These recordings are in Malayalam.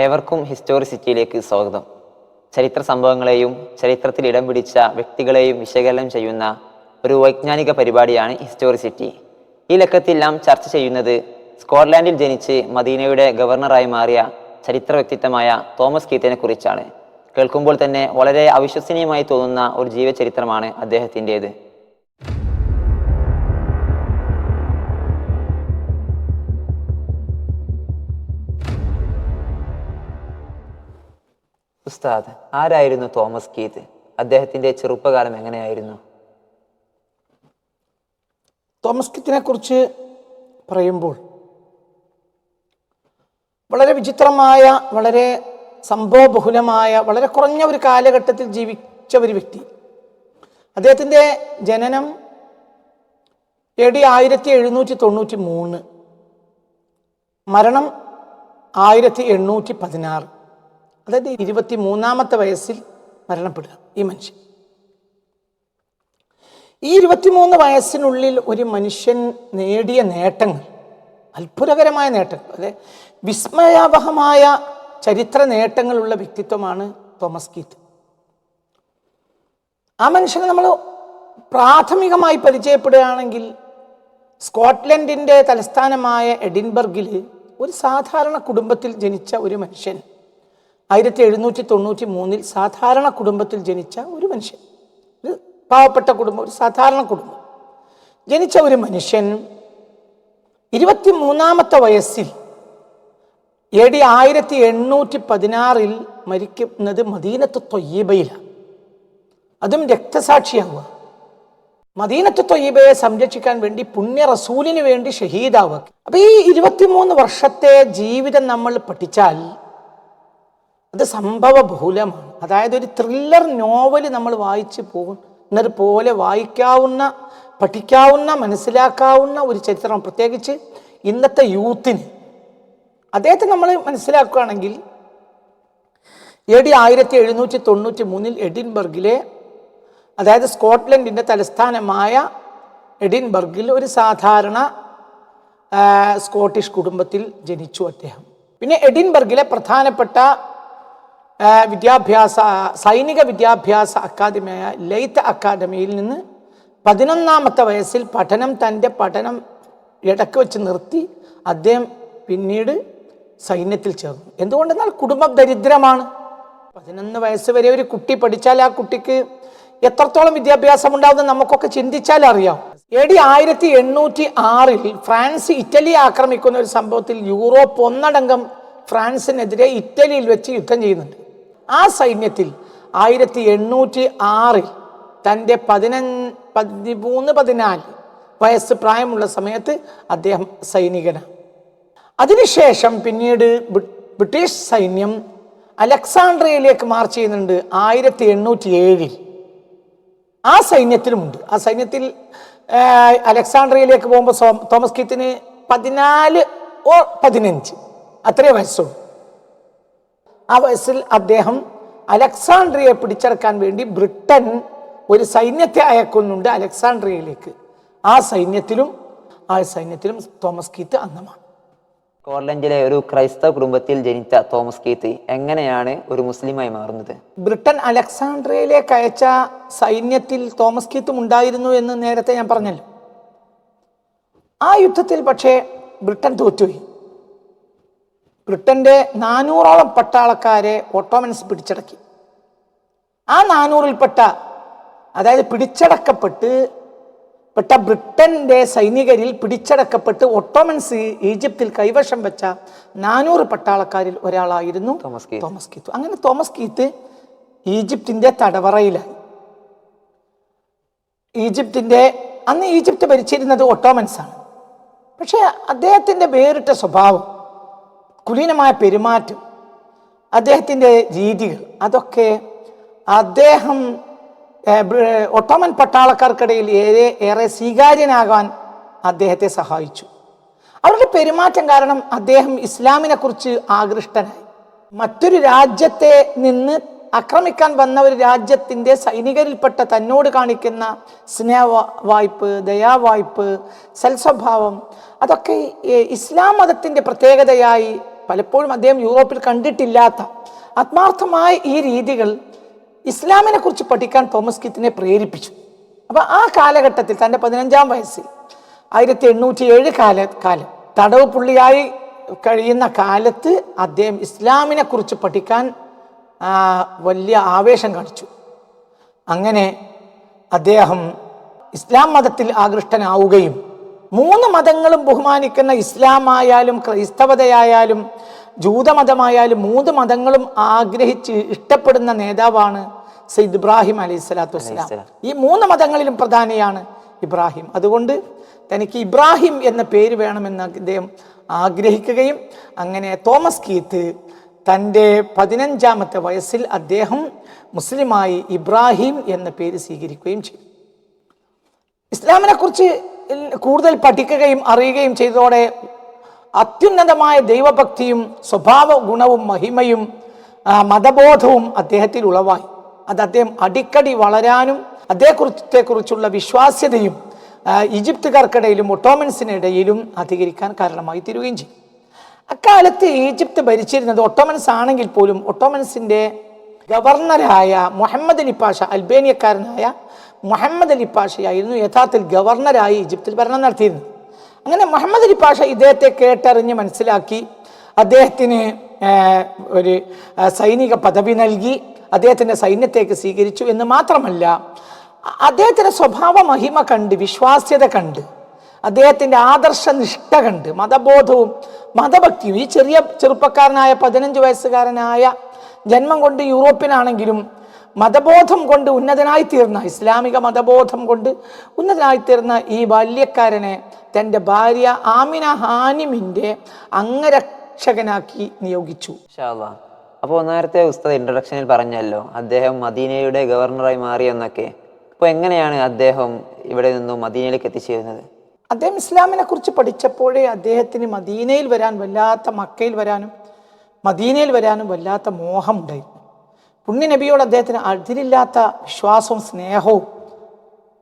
ഏവർക്കും ഹിസ്റ്റോറിസിറ്റിയിലേക്ക് സ്വാഗതം. ചരിത്ര സംഭവങ്ങളെയും ചരിത്രത്തിൽ ഇടം പിടിച്ച വ്യക്തികളെയും വിശകലനം ചെയ്യുന്ന ഒരു വൈജ്ഞാനിക പരിപാടിയാണ് ഹിസ്റ്റോറിസിറ്റി. ഈ ലക്കത്തിൽ നാം ചർച്ച ചെയ്യുന്നത് സ്കോട്ട്ലാൻഡിൽ ജനിച്ച് മദീനയുടെ ഗവർണറായി മാറിയ ചരിത്ര വ്യക്തിത്വമായ തോമസ് കീത്തിനെ കുറിച്ചാണ്. കേൾക്കുമ്പോൾ തന്നെ വളരെ അവിശ്വസനീയമായി തോന്നുന്ന ഒരു ജീവചരിത്രമാണ് അദ്ദേഹത്തിൻ്റേത്. ഉസ്താദ്, ആരായിരുന്നു തോമസ് കീത്ത്? അദ്ദേഹത്തിന്റെ ചെറുപ്പകാലം എങ്ങനെയായിരുന്നു? തോമസ് കീത്തിനെ കുറിച്ച് പറയുമ്പോൾ വളരെ വിചിത്രമായ, വളരെ സംഭവബഹുലമായ, വളരെ കുറഞ്ഞ ഒരു കാലഘട്ടത്തിൽ ജീവിച്ച ഒരു വ്യക്തി. അദ്ദേഹത്തിൻ്റെ ജനനം AD 1793, മരണം 1816. അതായത് 23-ാമത്തെ വയസ്സിൽ മരണപ്പെടുക ഈ മനുഷ്യൻ. ഈ 23 വയസ്സിനുള്ളിൽ ഒരു മനുഷ്യൻ നേടിയ നേട്ടങ്ങൾ, അത്ഭുതകരമായ നേട്ടങ്ങൾ, അതായത് വിസ്മയാവഹമായ ചരിത്ര നേട്ടങ്ങളുള്ള വ്യക്തിത്വമാണ് തോമസ് കീത്ത്. ആ മനുഷ്യനെ നമ്മൾ പ്രാഥമികമായി പരിചയപ്പെടുകയാണെങ്കിൽ സ്കോട്ട്ലൻഡിൻ്റെ തലസ്ഥാനമായ എഡിൻബർഗിൽ ഒരു സാധാരണ കുടുംബത്തിൽ ജനിച്ച ഒരു മനുഷ്യൻ, 1793 സാധാരണ കുടുംബത്തിൽ ജനിച്ച ഒരു മനുഷ്യൻ, ഒരു പാവപ്പെട്ട കുടുംബം, ഒരു സാധാരണ കുടുംബം ജനിച്ച ഒരു മനുഷ്യൻ 23-ാമത്തെ വയസ്സിൽ AD 1816 മരിക്കുന്നത് മദീനത്ത് ത്വയ്യിബയിലാണ്. അതും രക്തസാക്ഷിയാവുക. മദീനത്ത് ത്വയ്യിബയെ സംരക്ഷിക്കാൻ വേണ്ടി പുണ്യ റസൂലിന് വേണ്ടി ഷഹീദാവുക. അപ്പൊ ഈ 23 വർഷത്തെ ജീവിതം നമ്മൾ പഠിച്ചാൽ അത് സംഭവ ബഹുലമാണ്. അതായത് ഒരു ത്രില്ലർ നോവൽ നമ്മൾ വായിച്ചു പോകുന്നത് പോലെ വായിക്കാവുന്ന, പഠിക്കാവുന്ന, മനസ്സിലാക്കാവുന്ന ഒരു ചരിത്രം. പ്രത്യേകിച്ച് ഇന്നത്തെ യൂത്തിന് അദ്ദേഹത്തെ നമ്മൾ മനസ്സിലാക്കുകയാണെങ്കിൽ AD 1793 എഡിൻബർഗിലെ, അതായത് സ്കോട്ട്ലൻഡിൻ്റെ തലസ്ഥാനമായ എഡിൻബർഗിൽ ഒരു സാധാരണ സ്കോട്ടിഷ് കുടുംബത്തിൽ ജനിച്ചു അദ്ദേഹം. പിന്നെ എഡിൻബർഗിലെ പ്രധാനപ്പെട്ട സൈനിക വിദ്യാഭ്യാസ അക്കാദമിയായ ലെയ്ത്ത് അക്കാദമിയിൽ നിന്ന് 11-ാമത്തെ വയസ്സിൽ തൻ്റെ പഠനം ഇടയ്ക്ക് വെച്ച് നിർത്തി അദ്ദേഹം പിന്നീട് സൈന്യത്തിൽ ചേർന്നു. എന്തുകൊണ്ടെന്നാൽ കുടുംബം ദരിദ്രമാണ്. 11 വയസ്സ് വരെ ഒരു കുട്ടി പഠിച്ചാൽ ആ കുട്ടിക്ക് എത്രത്തോളം വിദ്യാഭ്യാസം ഉണ്ടാവുമെന്ന് നമുക്കൊക്കെ ചിന്തിച്ചാൽ അറിയാം. AD 1806 ഫ്രാൻസ് ഇറ്റലി ആക്രമിക്കുന്ന ഒരു സംഭവത്തിൽ യൂറോപ്പ് ഒന്നടങ്കം ഫ്രാൻസിനെതിരെ ഇറ്റലിയിൽ വെച്ച് യുദ്ധം ചെയ്യുന്നുണ്ട്. ആ സൈന്യത്തിൽ 1806 തൻ്റെ 13-14 വയസ്സ് പ്രായമുള്ള സമയത്ത് അദ്ദേഹം സൈനികനാണ്. അതിനുശേഷം പിന്നീട് ബ്രിട്ടീഷ് സൈന്യം അലക്സാണ്ട്രിയയിലേക്ക് മാർച്ച് ചെയ്യുന്നുണ്ട് 1807. ആ സൈന്യത്തിലുമുണ്ട്. ആ സൈന്യത്തിൽ അലക്സാണ്ട്രിയയിലേക്ക് പോകുമ്പോൾ തോമസ് കീത്തിന് 14-15 അത്രേ വയസ്സുള്ളൂ. ആ വയസ്സിൽ അദ്ദേഹം അലക്സാണ്ട്രിയയെ പിടിച്ചെടുക്കാൻ വേണ്ടി ബ്രിട്ടൻ ഒരു സൈന്യത്തെ അയക്കുന്നുണ്ട് അലക്സാണ്ട്രിയയിലേക്ക്. ആ സൈന്യത്തിലും തോമസ് കീത്ത് അംഗമാണ്. സ്കോട്ട്ലൻഡിലെ ഒരു ക്രൈസ്തവ കുടുംബത്തിൽ ജനിച്ച തോമസ് കീത്ത് എങ്ങനെയാണ് ഒരു മുസ്ലിമായി മാറുന്നത്? ബ്രിട്ടൻ അലക്സാണ്ട്രിയയിലേക്ക് അയച്ച സൈന്യത്തിൽ തോമസ് കീത്തും ഉണ്ടായിരുന്നു എന്ന് നേരത്തെ ഞാൻ പറഞ്ഞല്ലോ. ആ യുദ്ധത്തിൽ പക്ഷേ ബ്രിട്ടൻ തോറ്റുപോയി. ബ്രിട്ടന്റെ 400ഓളം പട്ടാളക്കാരെ ഓട്ടോമൻസ് പിടിച്ചടക്കി. ആ 400-ൽപ്പെട്ട, അതായത് പിടിച്ചടക്കപ്പെട്ട ബ്രിട്ടന്റെ സൈനികരിൽ പിടിച്ചടക്കപ്പെട്ട് ഓട്ടോമൻസ് ഈജിപ്തിൽ കൈവശം വെച്ച 400 പട്ടാളക്കാരിൽ ഒരാളായിരുന്നു തോമസ് കീത്ത്. അങ്ങനെ തോമസ് കീത്ത് ഈജിപ്തിന്റെ തടവറയിലായി. അന്ന് ഈജിപ്ത് ഭരിച്ചിരുന്നത് ഓട്ടോമൻസ് ആണ്. പക്ഷെ അദ്ദേഹത്തിന്റെ വേറിട്ട സ്വഭാവം, കുലീനമായ പെരുമാറ്റം, അദ്ദേഹത്തിൻ്റെ രീതികൾ, അതൊക്കെ അദ്ദേഹം ഒട്ടോമൻ പട്ടാളക്കാർക്കിടയിൽ ഏറെ സ്വീകാര്യനാകാൻ അദ്ദേഹത്തെ സഹായിച്ചു. അവരുടെ പെരുമാറ്റം കാരണം അദ്ദേഹം ഇസ്ലാമിനെ കുറിച്ച് ആകൃഷ്ടനായി. മറ്റൊരു രാജ്യത്തെ നിന്ന് ആക്രമിക്കാൻ വന്ന ഒരു രാജ്യത്തിൻ്റെ സൈനികരിൽപ്പെട്ട തന്നോട് കാണിക്കുന്ന സ്നേഹവായ്പ്, ദയാവായ്പ്, സൽസ്വഭാവം, അതൊക്കെ ഇസ്ലാം മതത്തിൻ്റെ പ്രത്യേകതയായി പലപ്പോഴും അദ്ദേഹം യൂറോപ്പിൽ കണ്ടിട്ടില്ലാത്ത ആത്മാർത്ഥമായ ഈ രീതികൾ ഇസ്ലാമിനെ കുറിച്ച് പഠിക്കാൻ തോമസ് കീത്തിനെ പ്രേരിപ്പിച്ചു. അപ്പോൾ ആ കാലഘട്ടത്തിൽ തൻ്റെ 15-ാം വയസ്സിൽ 1807 കാലം തടവ് പുള്ളിയായി കഴിയുന്ന കാലത്ത് അദ്ദേഹം ഇസ്ലാമിനെ കുറിച്ച് പഠിക്കാൻ വലിയ ആവേശം കാണിച്ചു. അങ്ങനെ അദ്ദേഹം ഇസ്ലാം മതത്തിൽ ആകൃഷ്ടനാവുകയും 3 മതങ്ങളും ബഹുമാനിക്കുന്ന ഇസ്ലാമായാലും ക്രൈസ്തവതയായാലും ജൂതമതമായാലും 3 മതങ്ങളും ആഗ്രഹിച്ച് ഇഷ്ടപ്പെടുന്ന നേതാവാണ് സയ്യിദ് ഇബ്രാഹിം അലൈഹി സ്വലാത്തു വസ്സലാം. ഈ 3 മതങ്ങളിലും പ്രധാനിയാണ് ഇബ്രാഹിം. അതുകൊണ്ട് തനിക്ക് ഇബ്രാഹിം എന്ന പേര് വേണമെന്ന് അദ്ദേഹം ആഗ്രഹിക്കുകയും അങ്ങനെ തോമസ് കീത്ത് തൻ്റെ 15-ാമത്തെ വയസ്സിൽ അദ്ദേഹം മുസ്ലിമായി ഇബ്രാഹിം എന്ന പേര് സ്വീകരിക്കുകയും ചെയ്തു. ഇസ്ലാമിനെ കുറിച്ച് കൂടുതൽ പഠിക്കുകയും അറിയുകയും ചെയ്തതോടെ അത്യുന്നതമായ ദൈവഭക്തിയും സ്വഭാവ ഗുണവും മഹിമയും മതബോധവും അദ്ദേഹത്തിൽ ഉളവായി. അത് അദ്ദേഹം അടിക്കടി വളരാനും അദ്ദേഹത്തെക്കുറിച്ചുള്ള വിശ്വാസ്യതയും ഈജിപ്തുകാർക്കിടയിലും ഒട്ടോമൻസിനിടയിലും അധികരിക്കാൻ കാരണമായി തീരുകയും ചെയ്യും. അക്കാലത്ത് ഈജിപ്ത് ഭരിച്ചിരുന്നത് ഒട്ടോമൻസ് ആണെങ്കിൽ പോലും ഒട്ടോമൻസിൻ്റെ ഗവർണറായ മുഹമ്മദ് അലി പാഷ, അൽബേനിയക്കാരനായ മുഹമ്മദ് അലി പാഷയായിരുന്നു യഥാർത്ഥത്തിൽ ഗവർണറായി ഈജിപ്തിൽ ഭരണം നടത്തിയിരുന്നത്. അങ്ങനെ മുഹമ്മദ് അലി പാഷ ഇദ്ദേഹത്തെ കേട്ടറിഞ്ഞ് മനസ്സിലാക്കി അദ്ദേഹത്തിന് ഒരു സൈനിക പദവി നൽകി, അദ്ദേഹത്തിൻ്റെ സൈന്യത്തേക്ക് സ്വീകരിച്ചു എന്ന് മാത്രമല്ല, അദ്ദേഹത്തിൻ്റെ സ്വഭാവ മഹിമ കണ്ട്, വിശ്വാസ്യത കണ്ട്, അദ്ദേഹത്തിൻ്റെ ആദർശനിഷ്ഠ കണ്ട്, മതബോധവും മതഭക്തിയും, ഈ ചെറുപ്പക്കാരനായ 15 വയസ്സുകാരനായ ജന്മം കൊണ്ട് യൂറോപ്പിനാണെങ്കിലും മതബോധം കൊണ്ട് ഉന്നതനായി തീർന്ന, ഇസ്ലാമിക മതബോധം കൊണ്ട് ഉന്നതനായി തീർന്ന ഈ ബാല്യക്കാരനെ തൻ്റെ ഭാര്യ ആമിന ഹാനിമിൻ്റെ അംഗരക്ഷകനാക്കി നിയോഗിച്ചു. അപ്പോൾ നേരത്തെ ഉസ്താദ് ഇൻട്രൊഡക്ഷനിൽ പറഞ്ഞല്ലോ അദ്ദേഹം മദീനയുടെ ഗവർണറായി മാറിയെന്നൊക്കെ. അപ്പോൾ എങ്ങനെയാണ് അദ്ദേഹം ഇവിടെ നിന്നും മദീനയിലേക്ക് എത്തിച്ചേരുന്നത്? അദ്ദേഹം ഇസ്ലാമിനെ കുറിച്ച് പഠിച്ചപ്പോഴേ അദ്ദേഹത്തിന് മദീനയിൽ വരാൻ വല്ലാത്ത, മക്കയിൽ വരാനും മദീനയിൽ വരാനും വല്ലാത്ത മോഹമുണ്ടായിരുന്നു. പുണ്യ നബിയോട് അദ്ദേഹത്തിന് അതിരില്ലാത്ത വിശ്വാസവും സ്നേഹവും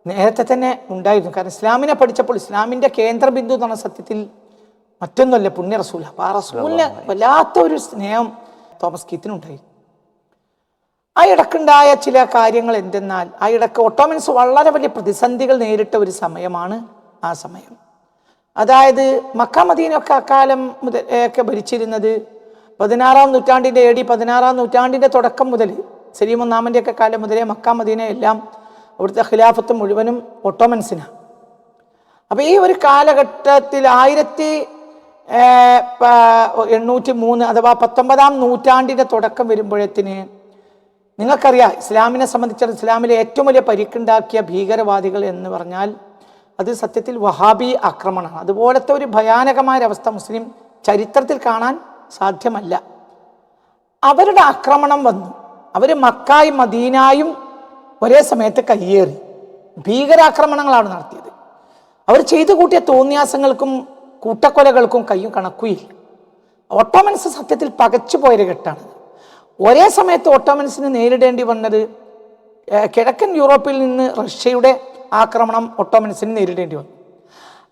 നേരത്തെ തന്നെ ഉണ്ടായിരുന്നു. കാരണം ഇസ്ലാമിനെ പഠിച്ചപ്പോൾ ഇസ്ലാമിൻ്റെ കേന്ദ്രബിന്ദു എന്ന് പറഞ്ഞ സത്യത്തിൽ മറ്റൊന്നുമല്ല പുണ്യ റസൂൽ. അപ്പോൾ ആ റസൂലിന് വല്ലാത്ത ഒരു സ്നേഹം തോമസ് കീത്തിനുണ്ടായിരുന്നു. ആ ഇടക്കുണ്ടായ ചില കാര്യങ്ങൾ എന്തെന്നാൽ, ആ ഇടക്ക് ഒട്ടോമൻസ് വളരെ വലിയ പ്രതിസന്ധികൾ നേരിട്ട ഒരു സമയമാണ് ആ സമയം. അതായത് മക്ക മദീനയൊക്കെ അക്കാലം മുതൽ ഒക്കെ ഭരിച്ചിരുന്നത് 16-ാം നൂറ്റാണ്ടിൻ്റെ AD 16-ാം നൂറ്റാണ്ടിൻ്റെ തുടക്കം മുതൽ, സലീം ഒന്നാമൻ്റെ ഒക്കെ കാലം മുതലേ മക്ക മദീന എല്ലാം അവിടുത്തെ ഖിലാഫത്ത് മുഴുവനും ഒട്ടോമൻസിനാണ്. അപ്പോൾ ഈ ഒരു കാലഘട്ടത്തിൽ 1803 അഥവാ 19-ാം നൂറ്റാണ്ടിൻ്റെ തുടക്കം വരുമ്പോഴത്തിന് നിങ്ങൾക്കറിയാം, ഇസ്ലാമിനെ സംബന്ധിച്ചിടത്തോളം ഇസ്ലാമിലെ ഏറ്റവും വലിയ പരിക്കുണ്ടാക്കിയ ഭീകരവാദികൾ എന്ന് പറഞ്ഞാൽ അത് സത്യത്തിൽ വഹാബി ആക്രമണമാണ്. അതുപോലത്തെ ഒരു ഭയാനകമായ അവസ്ഥ മുസ്ലിം ചരിത്രത്തിൽ കാണാൻ സാധ്യമല്ല. അവരുടെ ആക്രമണം വന്നു. അവർ മക്കായും മദീനായും ഒരേ സമയത്ത് കയ്യേറി ഭീകരാക്രമണങ്ങളാണ് നടത്തിയത്. അവർ ചെയ്തു കൂട്ടിയ തോന്നിയാസങ്ങൾക്കും കൂട്ടക്കൊലകൾക്കും കയ്യും കണക്കുമില്ല. ഒട്ടോമൻസ് സത്യത്തിൽ പകച്ചു പോയൊരു ഘട്ടമാണ്. ഒരേ സമയത്ത് ഒട്ടോമൻസിന് നേരിടേണ്ടി വന്നത് കിഴക്കൻ യൂറോപ്പിൽ നിന്ന് റഷ്യയുടെ ആക്രമണം ഒട്ടോമൻസിന് നേരിടേണ്ടി വന്നു.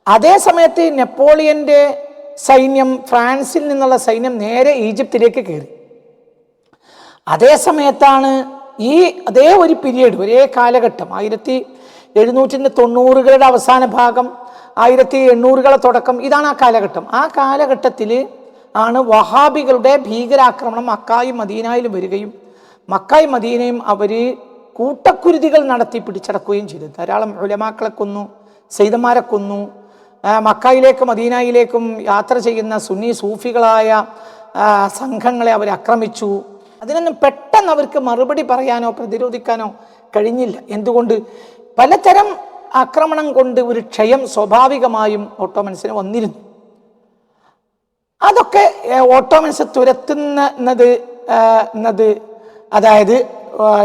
അതേ സമയത്ത് നെപ്പോളിയൻ്റെ സൈന്യം, ഫ്രാൻസിൽ നിന്നുള്ള സൈന്യം നേരെ ഈജിപ്തിലേക്ക് കയറി. അതേ സമയത്താണ് അതേ ഒരു പീരീഡ്, ഒരേ കാലഘട്ടം 1790കളുടെ അവസാന ഭാഗം, 1800കളുടെ തുടക്കം, ഇതാണ് ആ കാലഘട്ടം. ആ കാലഘട്ടത്തിൽ ആണ് വഹാബികളുടെ ഭീകരാക്രമണം മക്കായും മദീനയിലും വരികയും മക്കായും മദീനയും അവർ കൂട്ടക്കുരുതികൾ നടത്തി പിടിച്ചടക്കുകയും ചെയ്തു. ധാരാളം ഉലമാക്കളെ കൊന്നു, സെയ്ദന്മാരെ കൊന്നു. മക്കായിലേക്കും മദീനയിലേക്കും യാത്ര ചെയ്യുന്ന സുന്നി സൂഫികളായ സംഘങ്ങളെ അവർ ആക്രമിച്ചു. അതിനൊന്നും പെട്ടെന്ന് അവർക്ക് മറുപടി പറയാനോ പ്രതിരോധിക്കാനോ കഴിഞ്ഞില്ല. എന്തുകൊണ്ട്? പലതരം ആക്രമണം കൊണ്ട് ഒരു ക്ഷയം സ്വാഭാവികമായും ഓട്ടോമൻസിന് വന്നിരുന്നു. അതൊക്കെ ഓട്ടോമൻസ് തുരത്തുന്നത് അതായത്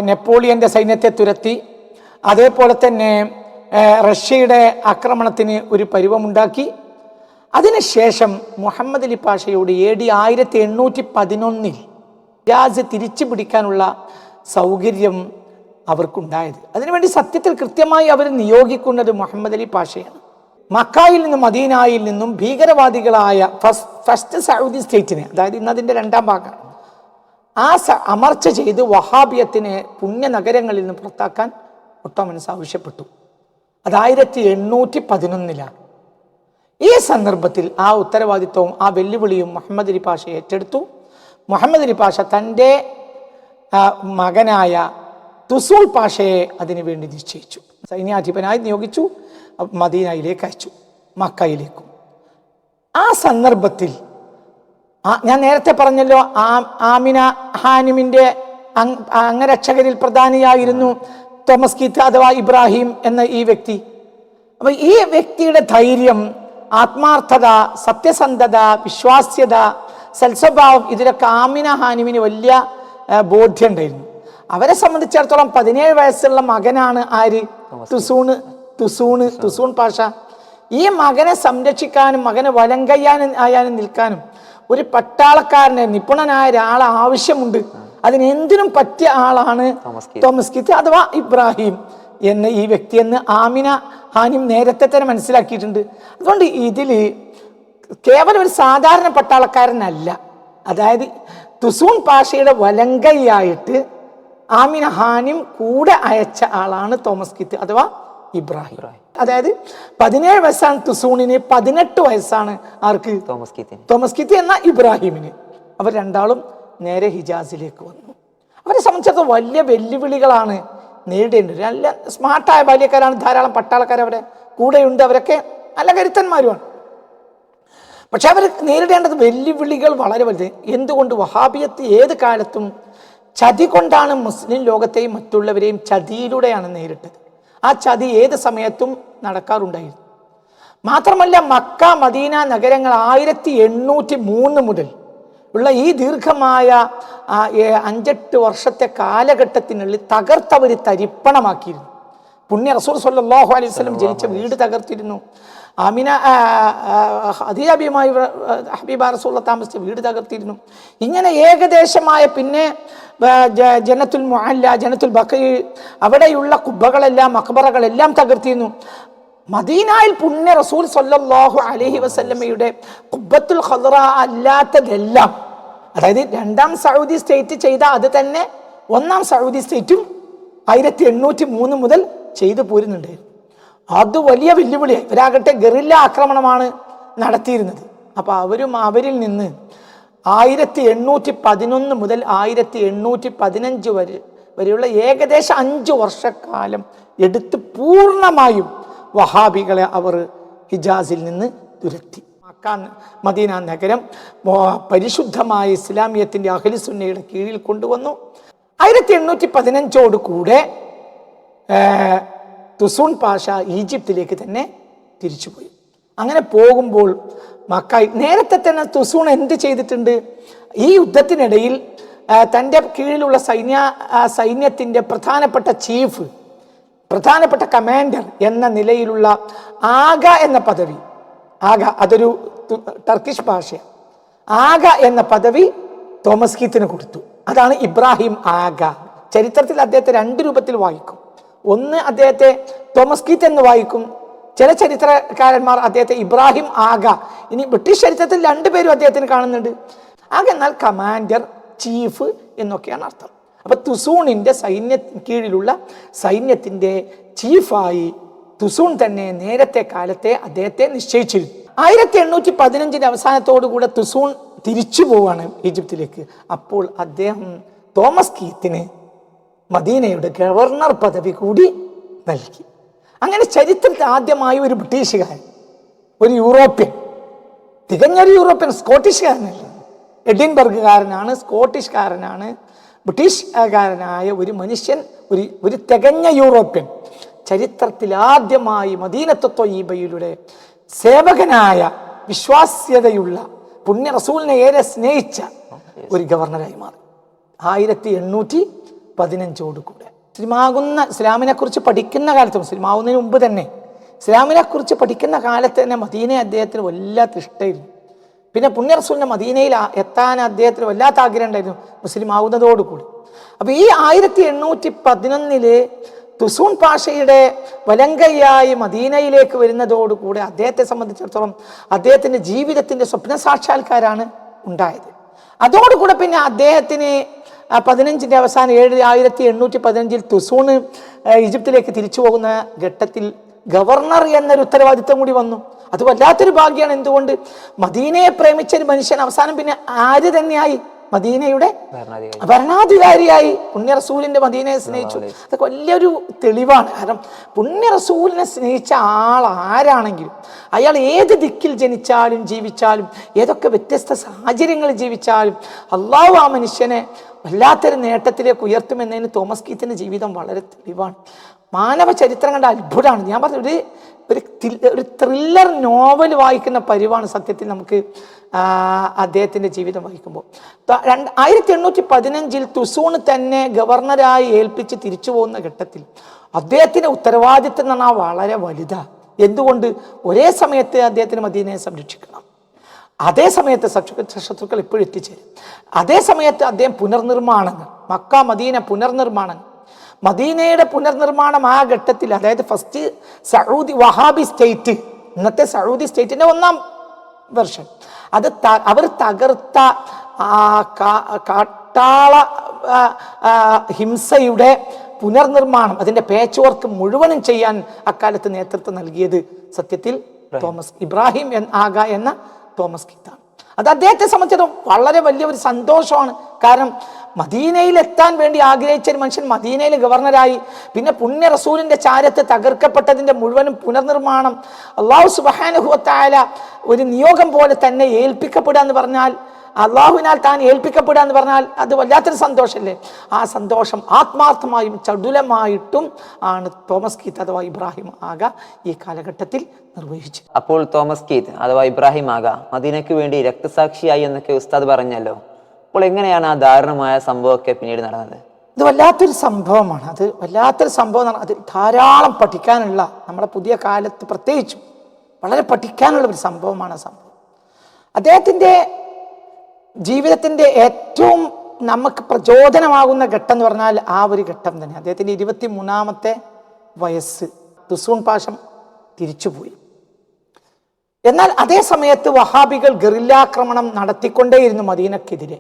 നെപ്പോളിയൻ്റെ സൈന്യത്തെ തുരത്തി, അതേപോലെ തന്നെ റഷ്യയുടെ ആക്രമണത്തിന് ഒരു പരുവമുണ്ടാക്കി. അതിനുശേഷം മുഹമ്മദ് അലി പാഷയോട് AD 1811 ഹിജാസ് തിരിച്ചു പിടിക്കാനുള്ള സൗകര്യം അവർക്കുണ്ടായത്. അതിനുവേണ്ടി സത്യത്തിൽ കൃത്യമായി അവർ നിയോഗിക്കുന്നത് മുഹമ്മദ് അലി പാഷയാണ്. മക്കായിൽ നിന്നും മദീനായിൽ നിന്നും ഭീകരവാദികളായ ഫസ്റ്റ് സൗദി സ്റ്റേറ്റിനെ, അതായത് ഇന്നതിൻ്റെ രണ്ടാം ഭാഗം, അമർച്ച ചെയ്ത് വഹാബിയത്തിനെ പുണ്യനഗരങ്ങളിൽ നിന്ന് പുറത്താക്കാൻ ഒട്ടോമൻസ് ആവശ്യപ്പെട്ടു. അത് 1811 ഈ സന്ദർഭത്തിൽ ആ ഉത്തരവാദിത്വവും ആ വെല്ലുവിളിയും മുഹമ്മദ് അലി പാഷ ഏറ്റെടുത്തു. മുഹമ്മദ് അലി പാഷ തൻ്റെ മകനായ തുസൂൾ പാഷയെ അതിനു വേണ്ടി നിശ്ചയിച്ചു. സൈന്യാധിപനായി നിയോഗിച്ചു. മദീനയിലേക്ക് അയച്ചു, മക്കയിലേക്കും. ആ സന്ദർഭത്തിൽ ഞാൻ നേരത്തെ പറഞ്ഞല്ലോ, ആമിന ഹാനിമിൻ്റെ അംഗരക്ഷകരിൽ പ്രധാനിയായിരുന്നു തോമസ് കീത്ത് അഥവാ ഇബ്രാഹിം എന്ന ഈ വ്യക്തി. അപ്പൊ ഈ വ്യക്തിയുടെ ധൈര്യം, ആത്മാർത്ഥത, സത്യസന്ധത, വിശ്വാസ്യത, സൽസ്വഭാവം, ഇതിലൊക്കെ ആമിന ഹാനിമിന് വലിയ ബോധ്യം ഉണ്ടായിരുന്നു. അവരെ സംബന്ധിച്ചിടത്തോളം 17 വയസ്സുള്ള മകനാണ് ആര്? തുസൂൺ പാഷ. ഈ മകനെ സംരക്ഷിക്കാനും മകനെ വലം കയ്യാനും നിൽക്കാനും ഒരു പട്ടാളക്കാരനെ, നിപുണനായ ഒരാളെ ആവശ്യമുണ്ട്. അതിനെന്തിനും പറ്റിയ ആളാണ് തോമസ് കീത്ത് അഥവാ ഇബ്രാഹിം എന്ന ഈ വ്യക്തി എന്ന് ആമിന ഹാനിം നേരത്തെ തന്നെ മനസ്സിലാക്കിയിട്ടുണ്ട്. അതുകൊണ്ട് ഇതിൽ കേവലം ഒരു സാധാരണ പട്ടാളക്കാരനല്ല, അതായത് തുസൂൺ പാഷയുടെ വലങ്കയായിട്ട് ആമിന ഹാനിം കൂടെ അയച്ച ആളാണ് തോമസ് കീത്ത് അഥവാ ഇബ്രാഹിം. അതായത് 17 വയസ്സാണ് തുസൂണിന്, 18 വയസ്സാണ് ആർക്ക്? തോമസ് കീത്ത് എന്ന ഇബ്രാഹിമിന്. അവർ രണ്ടാളും നേരെ ഹിജാസിലേക്ക് വന്നു. അവരെ സംബന്ധിച്ചിടത്തോളം വലിയ വെല്ലുവിളികളാണ് നേരിടേണ്ടത്. നല്ല സ്മാർട്ടായ ബാല്യക്കാരാണ്, ധാരാളം പട്ടാളക്കാർ അവരെ കൂടെയുണ്ട്, അവരൊക്കെ നല്ല കരുത്തന്മാരുമാണ്. പക്ഷെ അവർ നേരിടേണ്ടത് വെല്ലുവിളികൾ വളരെ വലുത്. എന്തുകൊണ്ട്? വഹാബിയത്ത് ഏത് കാലത്തും ചതി കൊണ്ടാണ് മുസ്ലിം ലോകത്തെയും മറ്റുള്ളവരെയും ചതിയിലൂടെയാണ് നേരിട്ടത്. ആ ചതി ഏത് സമയത്തും നടക്കാറുണ്ടായിരുന്നു. മാത്രമല്ല, മക്ക മദീന നഗരങ്ങൾ 1803 മുതൽ ഉള്ള ഈ ദീർഘമായ 5-8 വർഷത്തെ കാലഘട്ടത്തിനുള്ളിൽ തകർത്തവർ തരിപ്പണമാക്കിയിരുന്നു. പുണ്യ റസൂൽ സ്വല്ലല്ലാഹു അലൈഹി വസല്ലം ജനിച്ച വീട് തകർത്തിരുന്നു. ആമിന ഹബീബ റസൂൽ താമസിച്ച വീട് തകർത്തിരുന്നു. ഇങ്ങനെ ഏകദേശമായ പിന്നെ ജന്നത്തുൽ മുഅല്ല, ജന്നത്തുൽ ബഖീ, അവിടെയുള്ള കുബ്ബകളെല്ലാം മഖബറകളെല്ലാം തകർത്തിരുന്നു. മദീനയിൽ പുണ്യ റസൂൽ സ്വല്ലല്ലാഹു അലൈഹി വസല്ലമയുടെ ഖുബ്ബത്തുൽ ഖദ്റ അല്ലാത്തതെല്ലാം, അതായത് രണ്ടാം സൗദി സ്റ്റേറ്റ് ചെയ്ത അത് തന്നെ ഒന്നാം സൗദി സ്റ്റേറ്റും 1803 മുതൽ ചെയ്തു പോരുന്നുണ്ടായിരുന്നു. അത് വലിയ വെല്ലുവിളിയായി. ഇവരാകട്ടെ ഗറില്ല ആക്രമണമാണ് നടത്തിയിരുന്നത്. അപ്പൊ അവരിൽ നിന്ന് 1811 മുതൽ 1815 വരെയുള്ള ഏകദേശം 5 വർഷക്കാലം എടുത്ത് പൂർണ്ണമായും വഹാബികളെ അവർ ഹിജാസിൽ നിന്ന് തുരത്തി. മക്ക മദീന നഗരം പരിശുദ്ധമായ ഇസ്ലാമിയത്തിന്റെ അഹ്ലു സുന്നയുടെ കീഴിൽ കൊണ്ടുവന്നു. 1815 കൂടെ തുസൂൺ പാഷ ഈജിപ്തിലേക്ക് തന്നെ തിരിച്ചുപോയി. അങ്ങനെ പോകുമ്പോൾ നേരത്തെ തന്നെ തുസൂൺ എന്ത് ചെയ്തിട്ടുണ്ട്? ഈ യുദ്ധത്തിനിടയിൽ തൻ്റെ കീഴിലുള്ള സൈന്യത്തിൻ്റെ പ്രധാനപ്പെട്ട ചീഫ്, പ്രധാനപ്പെട്ട കമാൻഡർ എന്ന നിലയിലുള്ള ആഗ എന്ന പദവി, അതൊരു ടർക്കിഷ് ഭാഷ, ആഗ എന്ന പദവി തോമസ് കീത്തിന് കൊടുത്തു. അതാണ് ഇബ്രാഹിം ആഗ. ചരിത്രത്തിൽ അദ്ദേഹത്തെ 2 രൂപത്തിൽ വായിക്കും. ഒന്ന് അദ്ദേഹത്തെ തോമസ് കീത്ത് എന്ന് വായിക്കും, ചില ചരിത്രകാരന്മാർ അദ്ദേഹത്തെ ഇബ്രാഹിം ആഗ. ഇനി ബ്രിട്ടീഷ് ചരിത്രത്തിൽ 2 പേരും അദ്ദേഹത്തിന് കാണുന്നുണ്ട്. ആകെ എന്നാൽ കമാൻഡർ, ചീഫ് എന്നൊക്കെയാണ് അർത്ഥം. അപ്പൊ തുസൂണിന്റെ കീഴിലുള്ള സൈന്യത്തിന്റെ ചീഫായി തുസൂൺ തന്നെ നേരത്തെ കാലത്തെ അദ്ദേഹത്തെ നിശ്ചയിച്ചിരുന്നു. 1815 അവസാനത്തോടു കൂടെ തുസൂൺ തിരിച്ചു പോവാണ് ഈജിപ്തിലേക്ക്. അപ്പോൾ അദ്ദേഹം തോമസ് കീത്തിന് മദീനയുടെ ഗവർണർ പദവി കൂടി നൽകി. അങ്ങനെ ചരിത്രത്തിൽ ആദ്യമായി ഒരു ബ്രിട്ടീഷുകാരൻ, ഒരു യൂറോപ്യൻ, തികഞ്ഞൊരു യൂറോപ്യൻ, സ്കോട്ടിഷുകാരനല്ല, എഡിൻബർഗുകാരനാണ്, സ്കോട്ടിഷ്കാരനാണ്, ബ്രിട്ടീഷുകാരനായ ഒരു മനുഷ്യൻ, ഒരു തികഞ്ഞ യൂറോപ്യൻ ചരിത്രത്തിൽ ആദ്യമായി മദീനത്തു ത്വയ്യിബയിലൂടെ സേവകനായ, വിശ്വാസ്യതയുള്ള, പുണ്യ റസൂലിനെ ഏറെ സ്നേഹിച്ച ഒരു ഗവർണറായി മാറി 1815 കൂടെ. ഇസ്ലാമിനെ കുറിച്ച് പഠിക്കുന്ന കാലത്ത്, മുസ്ലിമാവുന്നതിന് മുമ്പ് തന്നെ ഇസ്ലാമിനെ കുറിച്ച് പഠിക്കുന്ന കാലത്ത് തന്നെ മദീനയെ അദ്ദേഹത്തിന് വല്ലാത്ത ഇഷ്ടമായിരുന്നു. പിന്നെ പുണ്യ റസൂലിന്റെ മദീനയിൽ എത്താൻ അദ്ദേഹത്തിന് വല്ലാത്ത ആഗ്രഹം ഉണ്ടായിരുന്നു മുസ്ലിം ആവുന്നതോടുകൂടി. അപ്പൊ ഈ 1811 തുസൂൺ പാഷയുടെ വലങ്കയായി മദീനയിലേക്ക് വരുന്നതോടുകൂടെ അദ്ദേഹത്തെ സംബന്ധിച്ചിടത്തോളം അദ്ദേഹത്തിൻ്റെ ജീവിതത്തിൻ്റെ സ്വപ്ന സാക്ഷാത്കാരാണ് ഉണ്ടായത്. അതോടുകൂടെ പിന്നെ അദ്ദേഹത്തിന് 15-ന്റെ അവസാനം 7815 തുസൂൺ ഈജിപ്തിലേക്ക് തിരിച്ചു പോകുന്ന ഘട്ടത്തിൽ ഗവർണർ എന്നൊരു ഉത്തരവാദിത്വം കൂടി വന്നു. അത് വല്ലാത്തൊരു ഭാഗ്യമാണ്. എന്തുകൊണ്ട്? മദീനയെ പ്രേമിച്ച ഒരു മനുഷ്യൻ അവസാനം പിന്നെ ആര് തന്നെയായി? മദീനയുടെ ഭരണാധികാരിയായി. പുണ്യ റസൂലിന്റെ മദീനയെ സ്നേഹിച്ചു. അതൊക്കെ വലിയൊരു തെളിവാണ്. കാരണം പുണ്യ റസൂലിനെ സ്നേഹിച്ച ആൾ ആരാണെങ്കിലും അയാൾ ഏത് ദിക്കിൽ ജനിച്ചാലും ജീവിച്ചാലും ഏതൊക്കെ വ്യത്യസ്ത സാഹചര്യങ്ങളിൽ ജീവിച്ചാലും അള്ളാഹു ആ മനുഷ്യനെ വല്ലാത്തൊരു നേട്ടത്തിലേക്ക് ഉയർത്തുമെന്നതിന് തോമസ് കീത്തിന്റെ ജീവിതം വളരെ തെളിവാണ്. മാനവ ചരിത്രം കണ്ട അത്ഭുതമാണ്. ഞാൻ പറഞ്ഞ ഒരു ത്രില്ലർ നോവൽ വായിക്കുന്ന പരിവാണ് സത്യത്തിൽ നമുക്ക് അദ്ദേഹത്തിൻ്റെ ജീവിതം വായിക്കുമ്പോൾ. 1815 തുസൂൺ തന്നെ ഗവർണറായി ഏൽപ്പിച്ച് തിരിച്ചു പോകുന്ന ഘട്ടത്തിൽ അദ്ദേഹത്തിൻ്റെ ഉത്തരവാദിത്വം എന്ന് പറഞ്ഞാൽ വളരെ വലുതാണ്. എന്തുകൊണ്ട്? ഒരേ സമയത്ത് അദ്ദേഹത്തിന് മദീനയെ സംരക്ഷിക്കണം, അതേ സമയത്ത് ശത്രുക്കൾ ഇപ്പോഴും എത്തിച്ചേരും, അതേ സമയത്ത് അദ്ദേഹം പുനർനിർമ്മാണങ്ങൾ, മക്ക മദീന പുനർനിർമ്മാണങ്ങൾ, മദീനയുടെ പുനർനിർമ്മാണം ആ ഘട്ടത്തിൽ, അതായത് ഫസ്റ്റ് സൗദി വഹാബി സ്റ്റേറ്റ്, ഇന്നത്തെ സൗദി സ്റ്റേറ്റിന്റെ 1ാം വെർഷൻ, അത് അവർ തകർത്ത കാട്ടാള ഹിംസയുടെ പുനർനിർമ്മാണം, അതിന്റെ പേച്ച് വർക്ക് മുഴുവനും ചെയ്യാൻ അക്കാലത്ത് നേതൃത്വം നൽകിയത് സത്യത്തിൽ ഇബ്രാഹിം ആഗ എന്ന തോമസ് കീത്താണ്. അത് അദ്ദേഹത്തെ സംബന്ധിച്ചിടത്തോളം വളരെ വലിയൊരു സന്തോഷമാണ്. കാരണം മദീനയിൽ എത്താൻ വേണ്ടി ആഗ്രഹിച്ച ഒരു മനുഷ്യൻ മദീനയിൽ ഗവർണറായി. പിന്നെ പുണ്യ റസൂലിന്റെ ചാരത്ത് തകർക്കപ്പെട്ടതിന്റെ മുഴുവനും പുനർനിർമ്മാണം അള്ളാഹു സുബ്ഹാനഹു വ തആല ഒരു നിയോഗം പോലെ തന്നെ ഏൽപ്പിക്കപ്പെടുക എന്ന് പറഞ്ഞാൽ, അള്ളാഹുവിനാൽ താൻ ഏൽപ്പിക്കപ്പെടുക എന്ന് പറഞ്ഞാൽ അത് വല്ലാത്തൊരു സന്തോഷമല്ലേ. ആ സന്തോഷം ആത്മാർത്ഥമായും ചടുലമായിട്ടും ആണ് തോമസ് കീത്ത് അഥവാ ഇബ്രാഹിം ആഗ ഈ കാലഘട്ടത്തിൽ നിർവഹിച്ചു. അപ്പോൾ തോമസ് കീത്ത് അഥവാ ഇബ്രാഹിം ആഗ മദീനയ്ക്ക് വേണ്ടി രക്തസാക്ഷിയായി എന്നൊക്കെ ഉസ്താദ് പറഞ്ഞല്ലോ. അപ്പോൾ എങ്ങനെയാണ് ആ ദാരുണമായ സംഭവമൊക്കെ പിന്നീട് നടന്നത്? ഇത് വല്ലാത്തൊരു സംഭവമാണ്. അത് വല്ലാത്തൊരു സംഭവം. അത് ധാരാളം പഠിക്കാനുള്ള, നമ്മുടെ പുതിയ കാലത്ത് പ്രത്യേകിച്ചും വളരെ പഠിക്കാനുള്ള ഒരു സംഭവമാണ് ആ സംഭവം. അദ്ദേഹത്തിൻ്റെ ജീവിതത്തിൻ്റെ ഏറ്റവും നമുക്ക് പ്രചോദനമാകുന്ന ഘട്ടം എന്ന് പറഞ്ഞാൽ ആ ഒരു ഘട്ടം തന്നെ. അദ്ദേഹത്തിൻ്റെ 23-ാമത്തെ വയസ്സ് തുസൂൺ പാഷം തിരിച്ചുപോയി. എന്നാൽ അതേ സമയത്ത് വഹാബികൾ ഗറില്ലാക്രമണം നടത്തിക്കൊണ്ടേയിരുന്നു മദീനക്കെതിരെ.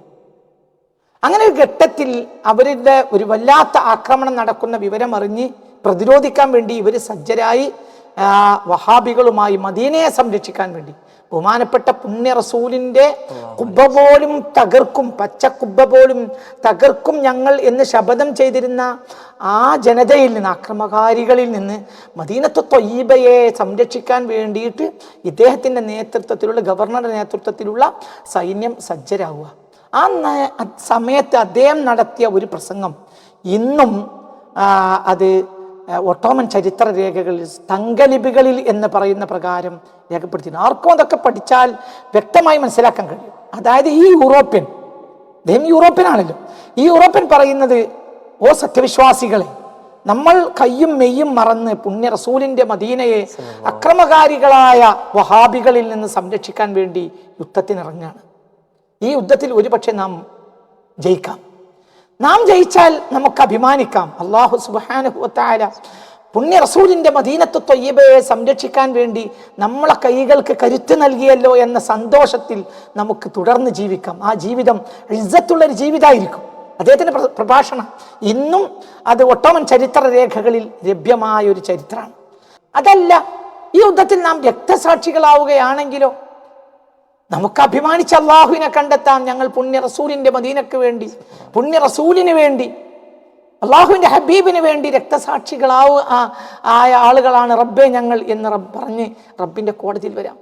അങ്ങനെ ഒരു ഘട്ടത്തിൽ അവരുടെ ഒരു വല്ലാത്ത ആക്രമണം നടക്കുന്ന വിവരം അറിഞ്ഞ് പ്രതിരോധിക്കാൻ വേണ്ടി ഇവർ സജ്ജരായി വഹാബികളുമായി മദീനയെ സംരക്ഷിക്കാൻ വേണ്ടി ബഹുമാനപ്പെട്ട പുണ്യ റസൂലിന്റെ കുബ്ബ പോലും തകർക്കും, പച്ച കുബ്ബ പോലും തകർക്കും ഞങ്ങൾ എന്ന് ശപഥം ചെയ്തിരുന്ന ആ ജനതയിൽ നിന്ന്, ആക്രമകാരികളിൽ നിന്ന് മദീനത്തു ത്വയ്യിബയെ സംരക്ഷിക്കാൻ വേണ്ടിയിട്ട് ഇദ്ദേഹത്തിന്റെ നേതൃത്വത്തിലുള്ള, ഗവർണറുടെ നേതൃത്വത്തിലുള്ള സൈന്യം സജ്ജരാവുക. ആ സമയത്ത് അദ്ദേഹം നടത്തിയ ഒരു പ്രസംഗം ഇന്നും അത് ഒട്ടോമൻ ചരിത്ര രേഖകളിൽ, തങ്കലിപികളിൽ എന്ന് പറയുന്ന പ്രകാരം രേഖപ്പെടുത്തിയിരുന്നു. ആർക്കും അതൊക്കെ പഠിച്ചാൽ വ്യക്തമായി മനസ്സിലാക്കാൻ കഴിയും. അതായത് ഈ യൂറോപ്യൻ, അദ്ദേഹം യൂറോപ്യനാണല്ലോ, ഈ യൂറോപ്യൻ പറയുന്നത്, ഓ സത്യവിശ്വാസികളെ, നമ്മൾ കയ്യും മെയ്യും മറന്ന് പുണ്യ റസൂലിന്റെ മദീനയെ അക്രമകാരികളായ വഹാബികളിൽ നിന്ന് സംരക്ഷിക്കാൻ വേണ്ടി യുദ്ധത്തിനിറങ്ങാണ്. ഈ യുദ്ധത്തിൽ ഒരുപക്ഷെ നാം ജയിക്കാം. നാം ജയിച്ചാൽ നമുക്ക് അഭിമാനിക്കാം. അല്ലാഹു സുബ്ഹാനഹു വ തആല പുണ്യ റസൂലിന്റെ മദീനത്തു ത്വയ്യിബയെ സംരക്ഷിക്കാൻ വേണ്ടി നമ്മളെ കൈകൾക്ക് കരുത്ത് നൽകിയല്ലോ എന്ന സന്തോഷത്തിൽ നമുക്ക് തുടർന്ന് ജീവിക്കാം. ആ ജീവിതം ഇസ്സത്തുള്ളൊരു ജീവിതമായിരിക്കും. അദ്ദേഹത്തിന്റെ പ്രഭാഷണം ഇന്നും അത് ഒട്ടോമൻ ചരിത്ര രേഖകളിൽ ലഭ്യമായ ഒരു ചരിത്രമാണ്. അതല്ല, ഈ യുദ്ധത്തിൽ നാം രക്തസാക്ഷികളാവുകയാണെങ്കിലോ നമുക്ക് അഭിമാനിച്ച അള്ളാഹുവിനെ കണ്ടെത്താം. ഞങ്ങൾ പുണ്യ റസൂലിന്റെ മദീനക്ക് വേണ്ടി, പുണ്യ റസൂലിന് വേണ്ടി, അള്ളാഹുവിന്റെ ഹബീബിന് വേണ്ടി ആയ ആളുകളാണ് റബ്ബെ ഞങ്ങൾ എന്ന് പറഞ്ഞ് റബ്ബിന്റെ കോടതിയിൽ വരാം.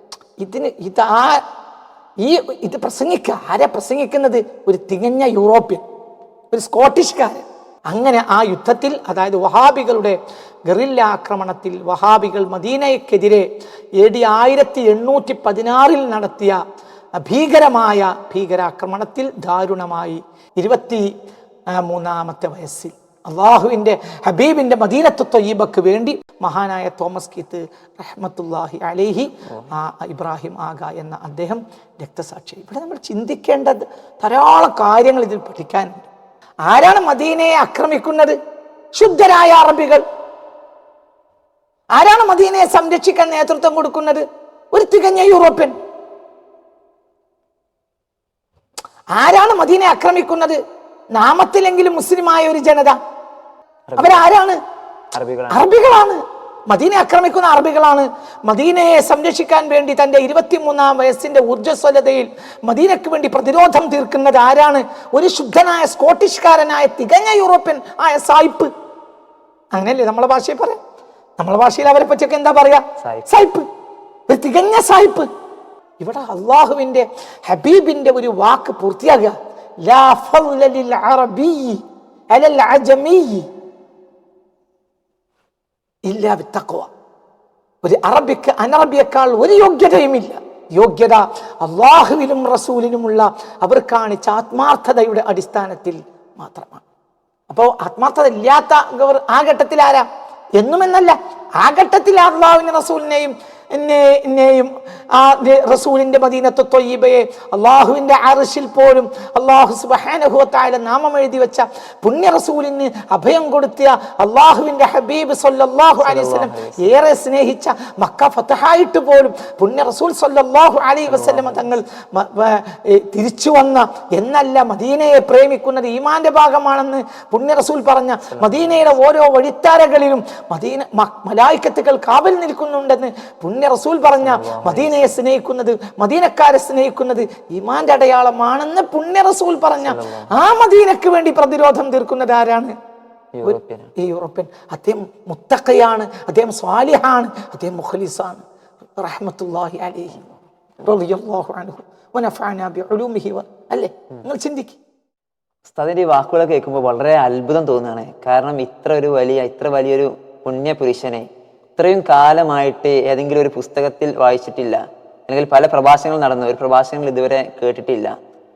ഇത് പ്രസംഗിക്കുക, ആരെ പ്രസംഗിക്കുന്നത്? ഒരു തികഞ്ഞ യൂറോപ്യൻ, ഒരു സ്കോട്ടിഷ്കാരൻ. അങ്ങനെ ആ യുദ്ധത്തിൽ, അതായത് വഹാബികളുടെ ഗറില്ല ആക്രമണത്തിൽ വഹാബികൾ മദീനയ്ക്കെതിരെ AD 1816 നടത്തിയ ഭീകരാക്രമണത്തിൽ ദാരുണമായി 23-ാമത്തെ വയസ്സിൽ അള്ളാഹുവിൻ്റെ ഹബീബിൻ്റെ മദീനത്തു ത്വയ്യിബക്ക് വേണ്ടി മഹാനായ തോമസ് കീത്ത് റഹ്മത്തുള്ളാഹി അലൈഹി ഇബ്രാഹിം ആഗ എന്ന അദ്ദേഹം രക്തസാക്ഷി. ഇവിടെ നമ്മൾ ചിന്തിക്കേണ്ടത് ധാരാളം കാര്യങ്ങൾ ഇതിൽ പഠിക്കാനുണ്ട്. ആരാണ് മദീനയെ ആക്രമിക്കുന്നത്? ശുദ്ധരായ അറബികൾ. ആരാണ് മദീനയെ സംരക്ഷിക്കാൻ നേതൃത്വം കൊടുക്കുന്നത്? ഒരു തികഞ്ഞ യൂറോപ്യൻ. ആരാണ് മദീനയെ ആക്രമിക്കുന്നത്? നാമത്തിലെങ്കിലും മുസ്ലിമായ ഒരു ജനത. അവരാരാണ്? അറബികളാണ്. മദീനയെ ആക്രമിക്കുന്ന അറബികളാണ്. മദീനയെ സംരക്ഷിക്കാൻ വേണ്ടി തന്റെ 23-ാം വയസ്സിന്റെ ഊർജ്ജസ്വലതയിൽ മദീനയ്ക്ക് വേണ്ടി പ്രതിരോധം തീർക്കുന്നത് ആരാണ്? ഒരു ശുദ്ധനായ സ്കോട്ടിഷ്കാരനായ തികഞ്ഞ യൂറോപ്യൻ ആയ സായിപ്പ്. അങ്ങനെയല്ലേ നമ്മളെ ഭാഷയിൽ പറയാം? നമ്മളെ ഭാഷയിൽ അവരെ പറ്റിയൊക്കെ എന്താ പറയാ? സായിപ്പ്, ഒരു തികഞ്ഞ സായിപ്പ്. ഇവിടെ അള്ളാഹുവിന്റെ ഹബീബിന്റെ ഒരു വാക്ക് പൂർത്തിയാകുക, ലാ ഫളല ലിൽ അറബി അലൽ അജമി ഇല്ലാ ബിത്തഖ്വ. ഒരു അറബിക്ക് അനറബിയേക്കാൾ ഒരു യോഗ്യതയുമില്ല. യോഗ്യത അള്ളാഹുവിലും റസൂലിനുമുള്ള അവർ കാണിച്ച ആത്മാർത്ഥതയുടെ അടിസ്ഥാനത്തിൽ മാത്രമാണ്. അപ്പോൾ ആത്മാർത്ഥത ഇല്ലാത്ത ആ ഘട്ടത്തിൽ ആരാ? എന്നുമെന്നല്ല, ആ ഘട്ടത്തിൽ അള്ളാഹുവിന്റെ റസൂലിനെയും റസൂലിന്റെ മദീനത്തു ത്വയ്യിബയെ അള്ളാഹുവിന്റെ അർശിൽ പോലും അള്ളാഹു സുബ്ഹാനഹു വ തആല നാമം എഴുതി വെച്ച പുണ്യ റസൂലിന് അഭയം കൊടുത്ത അള്ളാഹുവിന്റെ ഹബീബ് സല്ലല്ലാഹു അലൈഹി വസല്ലം ഏറെ സ്നേഹിച്ച മക്ക ഫതഹായിട്ട് പോലും പുണ്യ റസൂൽ സല്ലല്ലാഹു അലൈഹി വസല്ലം തങ്ങൾ തിരിച്ചു വന്ന എന്നല്ല, മദീനയെ പ്രേമിക്കുന്നത് ഈമാന്റെ ഭാഗമാണെന്ന് പുണ്യ റസൂൽ പറഞ്ഞ മദീനയുടെ ഓരോ വഴിത്താരകളിലും മലായിക്കത്തുകൾ കാവൽ നിൽക്കുന്നുണ്ടെന്ന് പുണ്യ റസൂൽ പറഞ്ഞ മദീനയെ സ്നേഹിക്കുന്നത്, മദീനക്കാരെ സ്നേഹിക്കുന്നത് ഈമാന്റെ അടയാളമാണെന്ന് പുണ്യ റസൂൽ പറഞ്ഞ ആ മദീനക്ക് വേണ്ടി പ്രതിരോധം തീർക്കുന്നത് ആരാണ്? ഈ യൂറോപ്യൻ. അദ്ദേഹം മുത്തഖയാണ്, അദ്ദേഹം സ്വാലിഹാണ്, അദ്ദേഹം മുഖ്ലിസാണ്. റഹ്മത്തുള്ളാഹി അലൈഹി റളിയല്ലാഹു അൻഹു വനഫഅനാ ബിഉലൂമിഹി. അല്ലേ, നിങ്ങൾ ചിന്തിക്കുക. ഉസ്താദിന്റെ ഈ വാക്കുകൾ കേൾക്കുമ്പോൾ വളരെ അത്ഭുതം തോന്നുകയാണ്. കാരണം ഇത്ര വലിയൊരു പുണ്യപുരുഷനെ ഇത്രയും കാലമായിട്ട് ഏതെങ്കിലും ഒരു പുസ്തകത്തിൽ വായിച്ചിട്ടില്ല, അല്ലെങ്കിൽ പല പ്രഭാഷണങ്ങൾ നടന്നു, ഒരു പ്രഭാഷണങ്ങൾ ഇതുവരെ കേട്ടിട്ടില്ല.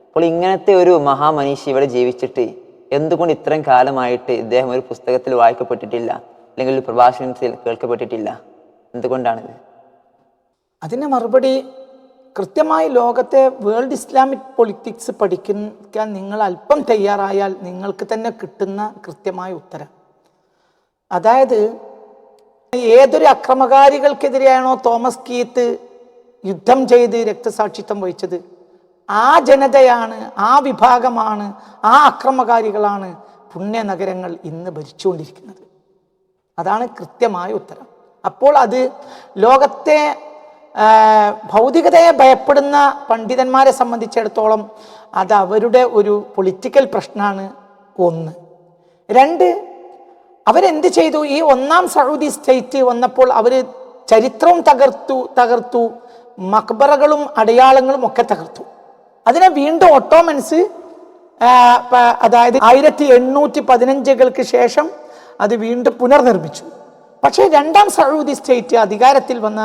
അപ്പോൾ ഇങ്ങനത്തെ ഒരു മഹാമനീഷി ഇവിടെ ജീവിച്ചിട്ട് എന്തുകൊണ്ട് ഇത്രയും കാലമായിട്ട് ഇദ്ദേഹം ഒരു പുസ്തകത്തിൽ വായിക്കപ്പെട്ടിട്ടില്ല, അല്ലെങ്കിൽ ഒരു പ്രഭാഷണത്തിൽ കേൾക്കപ്പെട്ടിട്ടില്ല? എന്തുകൊണ്ടാണിത്? അതിന് മറുപടി കൃത്യമായി ലോകത്തെ വേൾഡ് ഇസ്ലാമിക് പൊളിറ്റിക്സ് പഠിക്കാൻ നിങ്ങൾ അല്പം തയ്യാറായാൽ നിങ്ങൾക്ക് തന്നെ കിട്ടുന്ന കൃത്യമായ ഉത്തരം. അതായത് ഏതൊരു അക്രമകാരികൾക്കെതിരെയാണോ തോമസ് കീത്ത് യുദ്ധം ചെയ്ത് രക്തസാക്ഷിത്വം വഹിച്ചത്, ആ ജനതയാണ്, ആ വിഭാഗമാണ്, ആ അക്രമകാരികളാണ് പുണ്യ നഗരങ്ങൾ ഇന്ന് ഭരിച്ചുകൊണ്ടിരിക്കുന്നത്. അതാണ് കൃത്യമായ ഉത്തരം. അപ്പോൾ അത് ലോകത്തെ ഭൗതികതയെ ഭയപ്പെടുന്ന പണ്ഡിതന്മാരെ സംബന്ധിച്ചിടത്തോളം അത് അവരുടെ ഒരു പൊളിറ്റിക്കൽ പ്രശ്നമാണ്. ഒന്ന്. രണ്ട്, അവരെന്ത് ചെയ്തു? ഈ ഒന്നാം സൗദി സ്റ്റേറ്റ് വന്നപ്പോൾ അവർ ചരിത്രവും തകർത്തു, മക്ബറകളും അടയാളങ്ങളും ഒക്കെ തകർത്തു. അതിനെ വീണ്ടും ഒട്ടോമൻസ് അതായത് 1815 ശേഷം അത് വീണ്ടും പുനർനിർമ്മിച്ചു. പക്ഷേ രണ്ടാം സൗദി സ്റ്റേറ്റ് അധികാരത്തിൽ വന്ന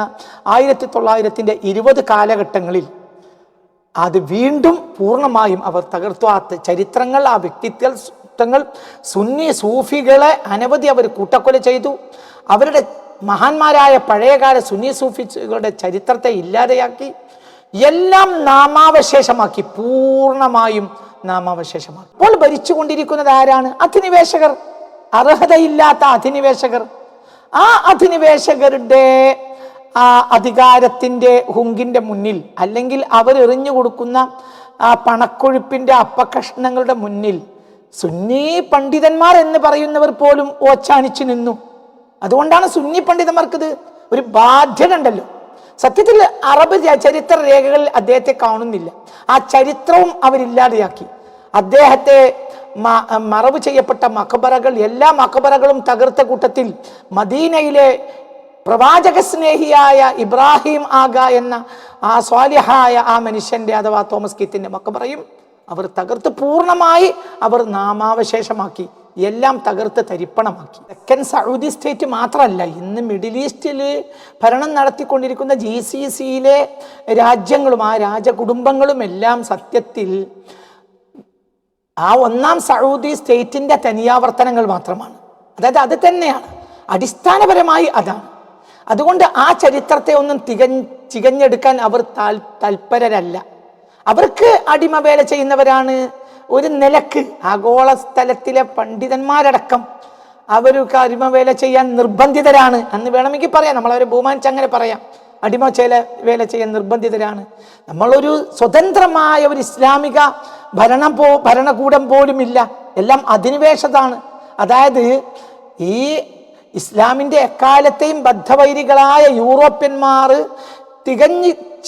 1920 കാലഘട്ടങ്ങളിൽ അത് വീണ്ടും പൂർണ്ണമായും അവർ തകർത്തു. ആ ചരിത്രങ്ങൾ, ആ വ്യക്തിത്വങ്ങൾ, സുന്നി സൂഫികളെ അനവധി അവർ കൂട്ടക്കൊല ചെയ്തു. അവരുടെ മഹാന്മാരായ പഴയകാല സുന്നി സൂഫികളുടെ ചരിത്രത്തെ ഇല്ലാതെയാക്കി, എല്ലാം നാമാവശേഷമാക്കി, പൂർണ്ണമായും നാമാവശേഷമാക്കി. ഇപ്പോൾ ഭരിച്ചുകൊണ്ടിരിക്കുന്നത് ആരാണ്? അധിനിവേശകർ, അർഹതയില്ലാത്ത അധിനിവേശകർ. ആ അധിനിവേശകരുടെ ആ അധികാരത്തിൻ്റെ ഹുങ്കിൻ്റെ മുന്നിൽ, അല്ലെങ്കിൽ അവർ എറിഞ്ഞു കൊടുക്കുന്ന ആ പണക്കൊഴുപ്പിൻ്റെ അപ്പകഷ്ണങ്ങളുടെ മുന്നിൽ സുന്നി പണ്ഡിതന്മാർ എന്ന് പറയുന്നവർ പോലും ഓച്ചാനിച്ചു നിന്നു. അതുകൊണ്ടാണ് സുന്നി പണ്ഡിതന്മാർക്കിത് ഒരു ബാധ്യത ഉണ്ടല്ലോ. സത്യത്തിൽ അറബ് ചരിത്ര രേഖകളിൽ അദ്ദേഹത്തെ കാണുന്നില്ല. ആ ചരിത്രവും അവരില്ലാതെയാക്കി. അദ്ദേഹത്തെ മറവ് ചെയ്യപ്പെട്ട മഖബറകൾ, എല്ലാ മഖബറകളും തകർത്ത കൂട്ടത്തിൽ മദീനയിലെ പ്രവാചക സ്നേഹിയായ ഇബ്രാഹിം ആഗ എന്ന ആ സ്വാലിഹായ ആ മനുഷ്യന്റെ അഥവാ തോമസ് കീത്തിന്റെ മഖബറയും അവർ തകർത്ത് പൂർണ്ണമായി അവർ നാമാവശേഷമാക്കി, എല്ലാം തകർത്ത് തരിപ്പണമാക്കി. തെക്കൻ സൗദി സ്റ്റേറ്റ് മാത്രമല്ല, ഇന്ന് മിഡിൽ ഈസ്റ്റിൽ ഭരണം നടത്തിക്കൊണ്ടിരിക്കുന്ന GCCയിലെ രാജ്യങ്ങളും ആ രാജകുടുംബങ്ങളും എല്ലാം സത്യത്തിൽ ആ ഒന്നാം സൗദി സ്റ്റേറ്റിന്റെ തനിയാവർത്തനങ്ങൾ മാത്രമാണ്. അതായത് അത് തന്നെയാണ് അടിസ്ഥാനപരമായി അതാണ്. അതുകൊണ്ട് ആ ചരിത്രത്തെ ഒന്നും ചികഞ്ഞെടുക്കാൻ അവർ തൽപരരല്ല. അവർക്ക് അടിമവേല ചെയ്യുന്നവരാണ് ഒരു നിലക്ക് ആഗോള സ്ഥലത്തിലെ പണ്ഡിതന്മാരടക്കം. അടിമവേല ചെയ്യാൻ നിർബന്ധിതരാണ് എന്ന് വേണമെങ്കിൽ പറയാം. നമ്മളവരെ ബഹുമാനിച്ച് അങ്ങനെ പറയാം. വേല ചെയ്യാൻ നിർബന്ധിതരാണ്. നമ്മളൊരു സ്വതന്ത്രമായ ഒരു ഇസ്ലാമിക ഭരണകൂടം പോലും ഇല്ല. എല്ലാം അധിനിവേശത്താണ്. അതായത് ഈ ഇസ്ലാമിൻ്റെ എക്കാലത്തെയും ബദ്ധവൈരികളായ യൂറോപ്യന്മാർ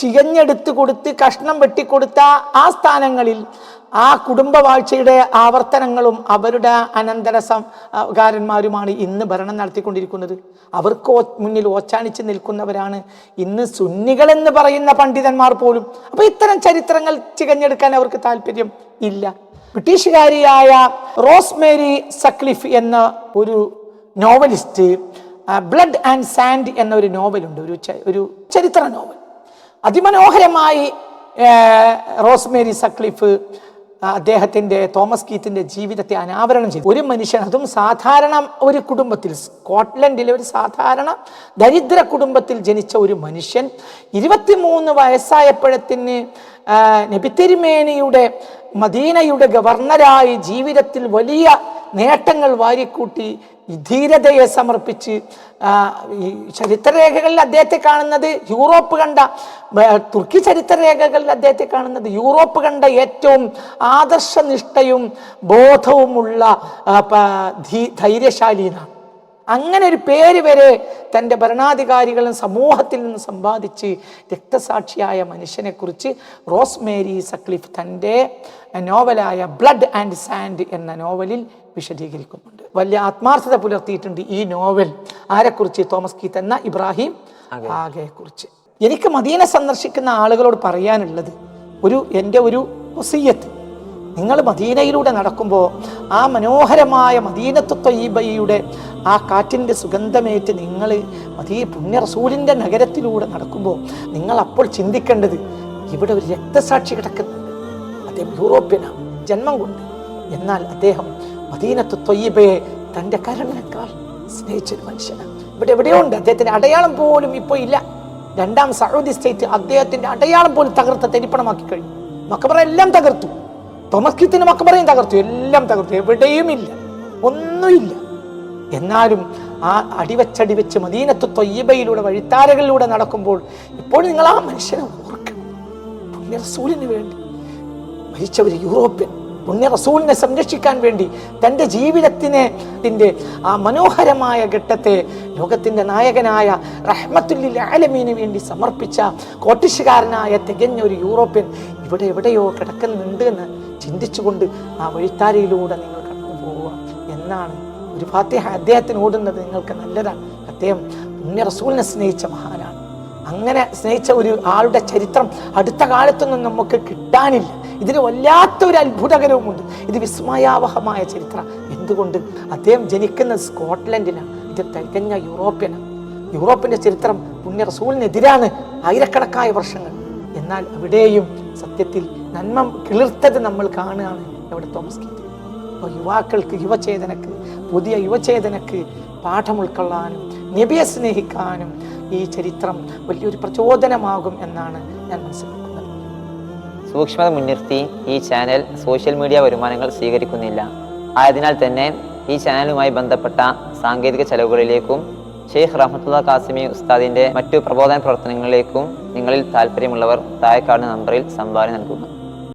ചികഞ്ഞെടുത്ത് കൊടുത്ത് കഷ്ണം വെട്ടിക്കൊടുത്ത ആ സ്ഥാനങ്ങളിൽ ആ കുടുംബവാഴ്ചയുടെ ആവർത്തനങ്ങളും അവരുടെ അനന്തരകാരന്മാരുമാണ് ഇന്ന് ഭരണം നടത്തിക്കൊണ്ടിരിക്കുന്നത്. അവർക്ക് മുന്നിൽ ഓച്ചാനിച്ച് നിൽക്കുന്നവരാണ് ഇന്ന് സുന്നികളെന്ന് പറയുന്ന പണ്ഡിതന്മാർ പോലും. അപ്പോൾ ഇത്തരം ചരിത്രങ്ങൾ ചികഞ്ഞെടുക്കാൻ അവർക്ക് താല്പര്യം ഇല്ല. ബ്രിട്ടീഷുകാരിയായ റോസ്മേരി സക്ലിഫ് എന്ന ഒരു നോവലിസ്റ്റ് ബ്ലഡ് ആൻഡ് സാൻഡ് എന്ന ഒരു നോവലുണ്ട്, ഒരു ചരിത്ര നോവൽ. അതിമനോഹരമായി റോസ്മേരി സക്ലിഫ് അദ്ദേഹത്തിൻ്റെ തോമസ് കീത്തിന്റെ ജീവിതത്തെ അനാവരണം ചെയ്തു. ഒരു മനുഷ്യൻ, അതും സാധാരണ ഒരു കുടുംബത്തിൽ, സ്കോട്ട്ലൻഡിലെ ഒരു സാധാരണ ദരിദ്ര കുടുംബത്തിൽ ജനിച്ച ഒരു മനുഷ്യൻ 23 വയസ്സായപ്പോഴത്തിന് നബി തിരുമേനിയുടെ മദീനയുടെ ഗവർണറായി ജീവിതത്തിൽ വലിയ നേട്ടങ്ങൾ വാരിക്കൂട്ടി ധീരതയെ സമർപ്പിച്ച് ഈ ചരിത്രരേഖകളിൽ അദ്ദേഹത്തെ കാണുന്നത് തുർക്കി ചരിത്രരേഖകളിൽ അദ്ദേഹത്തെ കാണുന്നത് യൂറോപ്പ് കണ്ട ഏറ്റവും ആദർശനിഷ്ഠയും ബോധവുമുള്ള ധൈര്യശാലിയാണ്. അങ്ങനെ ഒരു പേര് വരെ തൻ്റെ ഭരണാധികാരികളും സമൂഹത്തിൽ നിന്ന് സമ്പാദിച്ച് രക്തസാക്ഷിയായ മനുഷ്യനെക്കുറിച്ച് റോസ്മേരി സക്ലിഫ് തൻ്റെ നോവലായ ബ്ലഡ് ആൻഡ് സാൻഡ് എന്ന നോവലിൽ വിശദീകരിക്കുന്നുണ്ട്. വലിയ ആത്മാർത്ഥത പുലർത്തിയിട്ടുണ്ട് ഈ നോവൽ. ആരെക്കുറിച്ച്? തോമസ് കീത്ത് എന്ന ഇബ്രാഹിം ആഗയെക്കുറിച്ച്. എനിക്ക് മദീന സന്ദർശിക്കുന്ന ആളുകളോട് പറയാനുള്ളത്, എൻ്റെ ഒരു വസിയ്യത്ത്, നിങ്ങൾ മദീനയിലൂടെ നടക്കുമ്പോൾ ആ മനോഹരമായ മദീനത്തു ത്വയ്യിബയുടെ ആ കാറ്റിൻ്റെ സുഗന്ധമേറ്റ് നിങ്ങൾ പുണ്യ റസൂലിൻ്റെ നഗരത്തിലൂടെ നടക്കുമ്പോൾ നിങ്ങൾ അപ്പോൾ ചിന്തിക്കേണ്ടത്, ഇവിടെ ഒരു രക്തസാക്ഷി കിടക്കുന്നുണ്ട്. അദ്ദേഹം യൂറോപ്യനാണ് ജന്മം കൊണ്ട്, എന്നാൽ അദ്ദേഹം മദീനത്തു ത്വയ്യിബയെ തൻ്റെ കരളിനേക്കാൾ സ്നേഹിച്ചൊരു മനുഷ്യനാണ്. ഇവിടെ എവിടെയോ ഉണ്ട്. അദ്ദേഹത്തിൻ്റെ അടയാളം പോലും ഇപ്പോൾ ഇല്ല. 2ാം സൗദി സ്റ്റേറ്റ് അദ്ദേഹത്തിൻ്റെ അടയാളം പോലും തരിപ്പണമാക്കി കഴിഞ്ഞു. മക്ബറ എല്ലാം തകർത്തു. തോമസ് കീത്തിന്റെ മക്ബറയും തകർത്തു. എല്ലാം തകർത്തു. എവിടെയും ഇല്ല, ഒന്നുമില്ല. എന്നാലും ആ അടിവച്ചടിവെച്ച് മദീനത്തു ത്വയ്യിബയിലൂടെ വഴിത്താരകളിലൂടെ നടക്കുമ്പോൾ ഇപ്പോൾ നിങ്ങൾ ആ മനുഷ്യനെ ഓർക്കണം. പുണ്യ റസൂലിന് വേണ്ടി മരിച്ച ഒരു യൂറോപ്യൻ പുണ്യ റസൂലിനെ സംരക്ഷിക്കാൻ വേണ്ടി തൻ്റെ ജീവിതത്തിൻ്റെ ആ മനോഹരമായ ഘട്ടത്തെ ലോകത്തിൻ്റെ നായകനായ റഹ്മത്തുല്ലിൽ ആലമീന് വേണ്ടി സമർപ്പിച്ച കോട്ടിഷുകാരനായ തികഞ്ഞ ഒരു യൂറോപ്യൻ ഇവിടെ എവിടെയോ കിടക്കുന്നുണ്ട് എന്ന് ചിന്തിച്ചുകൊണ്ട് ആ വഴിത്താരയിലൂടെ നിങ്ങൾ കടന്നു പോവുക എന്നാണ്. ഒരു ഫാത്തിഹ അദ്ദേഹത്തിന് ഓടുന്നത് നിങ്ങൾക്ക് നല്ലതാണ്. അദ്ദേഹം പുണ്യ റസൂലിനെ സ്നേഹിച്ച മഹാനാണ്. അങ്ങനെ സ്നേഹിച്ച ഒരു ആളുടെ ചരിത്രം അടുത്ത കാലത്തൊന്നും നമുക്ക് കിട്ടാനില്ല. ഇതിന് വല്ലാത്തൊരു അത്ഭുതകരവുമുണ്ട്. ഇത് വിസ്മയാവഹമായ ചരിത്രം. എന്തുകൊണ്ട്? അദ്ദേഹം ജനിക്കുന്നത് സ്കോട്ട്ലൻഡിലാണ്. ഇത് തികഞ്ഞ യൂറോപ്യനാണ്. യൂറോപ്പിന്റെ ചരിത്രം പുണ്യ റസൂലിനെതിരാണ് ആയിരക്കണക്കായ വർഷങ്ങൾ. എന്നാൽ അവിടെയും സത്യത്തിൽ നന്മ കിളിർത്തത് നമ്മൾ കാണുകയാണ്. എവിടെ? Thomas Keith. അപ്പോൾ യുവാക്കൾക്ക്, പുതിയ യുവചേതനക്ക് പാഠം ഉൾക്കൊള്ളാനും നബിയെ സ്നേഹിക്കാനും ഈ ചരിത്രം വലിയൊരു പ്രചോദനമാകും എന്നാണ് ഞാൻ മനസ്സിലാക്കുന്നത്. സൂക്ഷ്മത മുൻനിർത്തി ഈ ചാനൽ സോഷ്യൽ മീഡിയ വരുമാനങ്ങൾ സ്വീകരിക്കുന്നില്ല. ആയതിനാൽ തന്നെ ഈ ചാനലുമായി ബന്ധപ്പെട്ട സാങ്കേതിക ചെലവുകളിലേക്കും ഷെയ്ഖ് റഹ്മത്തുള്ള കാസിമി ഉസ്താദിൻ്റെ മറ്റു പ്രബോധന പ്രവർത്തനങ്ങളിലേക്കും നിങ്ങളിൽ താല്പര്യമുള്ളവർ താഴെ കാണുന്ന നമ്പറിൽ സംഭാവന നൽകുക.